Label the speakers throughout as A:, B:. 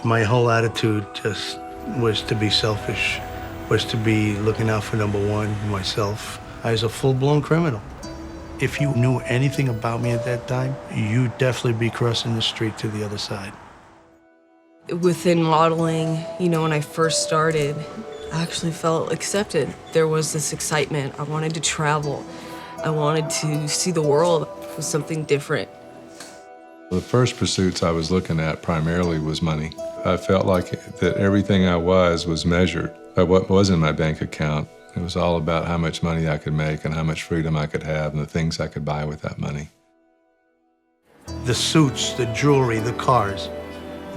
A: My whole attitude just was to be selfish, was to be looking out for number one, myself. I was a full-blown criminal. If you knew anything about me at that time, you'd definitely be crossing the street to the other side.
B: Within modeling, when I first started, I actually felt accepted. There was this excitement. I wanted to travel. I wanted to see the world. It was something different.
C: The first pursuits I was looking at primarily was money. I felt like that everything I was measured by what was in my bank account. It was all about how much money I could make and how much freedom I could have and the things I could buy with that money.
A: The suits, the jewelry, the cars,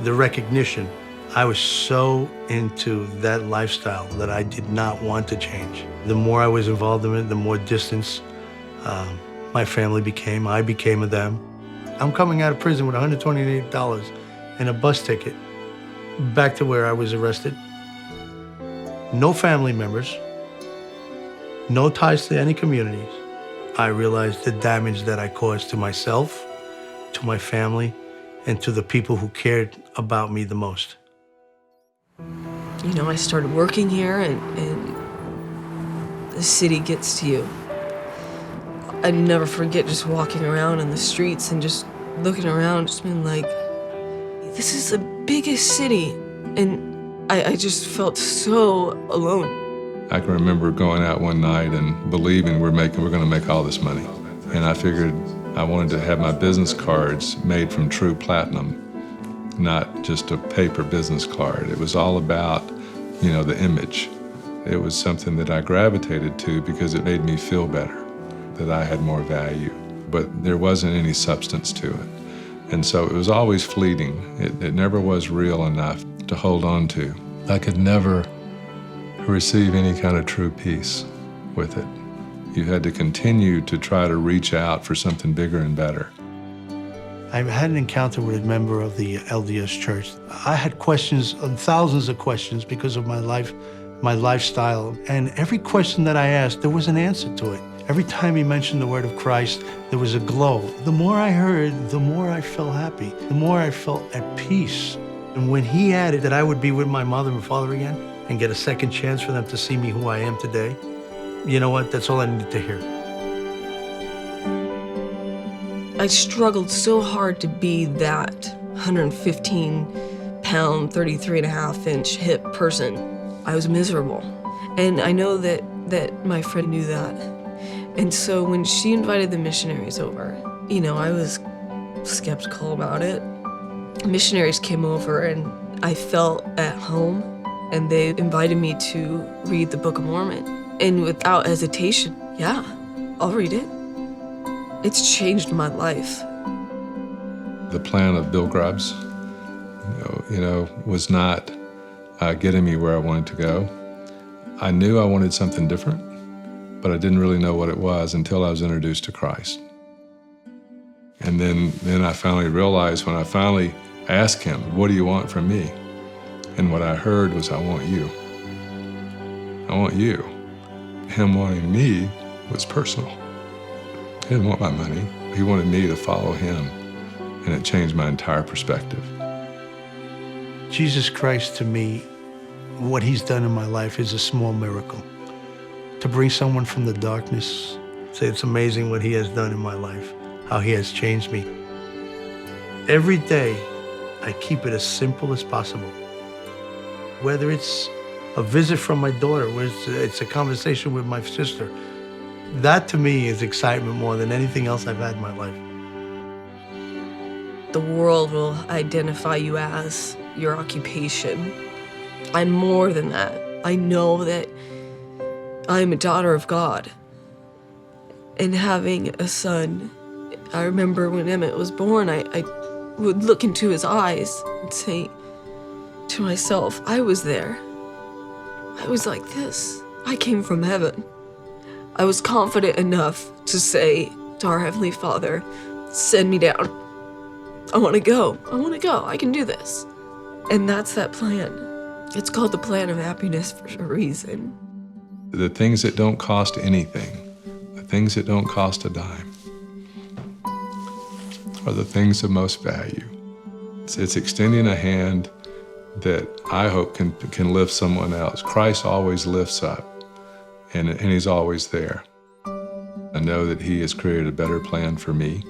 A: the recognition. I was so into that lifestyle that I did not want to change. The more I was involved in it, the more distance my family became, I became of them. I'm coming out of prison with $128 and a bus ticket back to where I was arrested. No family members, no ties to any communities. I realized the damage that I caused to myself, to my family, and to the people who cared about me the most.
B: I started working here and the city gets to you. I never forget just walking around in the streets and just looking around, just being like, this is the biggest city. And I just felt so alone.
C: I can remember going out one night and believing we're going to make all this money. And I figured I wanted to have my business cards made from true platinum, not just a paper business card. It was all about, the image. It was something that I gravitated to because it made me feel better, that I had more value, but there wasn't any substance to it. And so it was always fleeting. It never was real enough to hold on to. I could never receive any kind of true peace with it. You had to continue to try to reach out for something bigger and better.
A: I had an encounter with a member of the LDS Church. I had questions, thousands of questions, because of my life, my lifestyle. And every question that I asked, there was an answer to it. Every time he mentioned the word of Christ, there was a glow. The more I heard, the more I felt happy, the more I felt at peace. And when he added that I would be with my mother and father again and get a second chance for them to see me who I am today, you know what? That's all I needed to hear.
B: I struggled so hard to be that 115-pound, 33.5-inch hip person. I was miserable. And I know that my friend knew that. And so when she invited the missionaries over, I was skeptical about it. Missionaries came over and I felt at home, and they invited me to read the Book of Mormon. And without hesitation, yeah, I'll read it. It's changed my life.
C: The plan of Bill Grubbs, was not getting me where I wanted to go. I knew I wanted something different, but I didn't really know what it was until I was introduced to Christ. And then I finally realized, when I finally asked him, what do you want from me? And what I heard was, I want you. I want you. Him wanting me was personal. He didn't want my money. He wanted me to follow him, and it changed my entire perspective.
A: Jesus Christ, to me, what he's done in my life is a small miracle. To bring someone from the darkness, say it's amazing what he has done in my life, how he has changed me. Every day, I keep it as simple as possible. Whether it's a visit from my daughter, whether it's a conversation with my sister, that to me is excitement more than anything else I've had in my life.
B: The world will identify you as your occupation. I'm more than that. I know that I'm a daughter of God. And having a son, I remember when Emmett was born, I would look into his eyes and say to myself, I was there. I was like this. I came from heaven. I was confident enough to say to our Heavenly Father, send me down. I want to go. I want to go. I can do this. And that's that plan. It's called the plan of happiness for a reason.
C: The things that don't cost anything, the things that don't cost a dime, are the things of most value. It's extending a hand that I hope can lift someone else. Christ always lifts up, and he's always there. I know that he has created a better plan for me,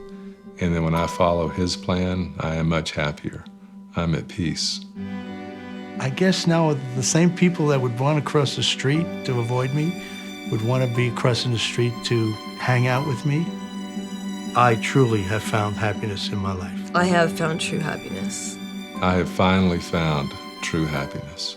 C: and then when I follow his plan, I am much happier. I'm at peace.
A: I guess now the same people that would want to cross the street to avoid me would want to be crossing the street to hang out with me. I truly have found happiness in my life.
B: I have found true happiness.
C: I have finally found true happiness.